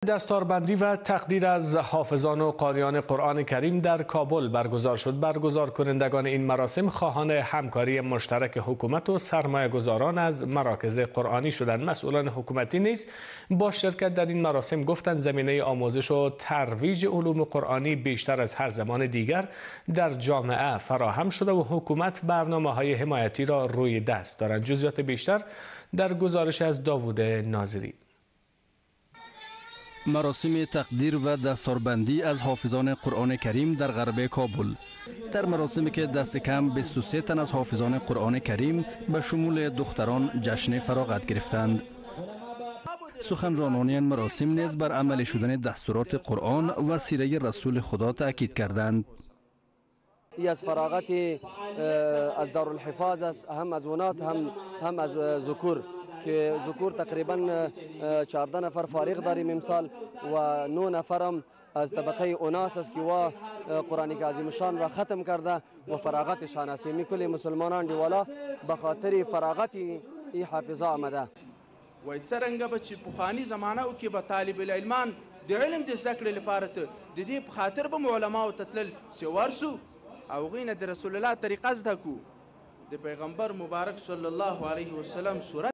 دستاربندی و تقدیر از حافظان و قاریان قرآن کریم در کابل برگزار شد. برگزار کنندگان این مراسم خواهان همکاری مشترک حکومت و سرمایه‌گذاران از مراکز قرآنی شدند. مسئولان حکومتی نیز با شرکت در این مراسم گفتند زمینه آموزش و ترویج علوم قرآنی بیشتر از هر زمان دیگر در جامعه فراهم شده و حکومت برنامه‌های حمایتی را روی دست دارد. جزئیات بیشتر در گزارش از داوود ناظری. مراسم تقدیر و دستاربندی از حافظان قرآن کریم در غرب کابل. در مراسمی که دست کم 23 تن از حافظان قرآن کریم به شمول دختران جشن فراغت گرفتند. سخنرانان این مراسم نیز بر عملی شدن دستورات قرآن و سیره رسول خدا تاکید کردند. ای از فراغت از دارالحفاظ است، هم از وناس هم از ذکور که ذکور تقریبا 14 نفر فارغ داریم امسال و 9 نفر هم از طبقه اوناس است که و قرآن عظیم شان را ختم کرده و فراغتشان است. می کل مسلمانان دیوالا به خاطر فراغت این حافظه آمده. و څرنګه به چې پخواني زمانه کې به طالب العلمان د علم د زده کړې لپاره ته د دې په خاطر به علماو ته تلل چې ورسو او هغوی نه د رسول الله طریقه زده کړو. د پیغمبر مبارک صلی الله علیه وسلم صورت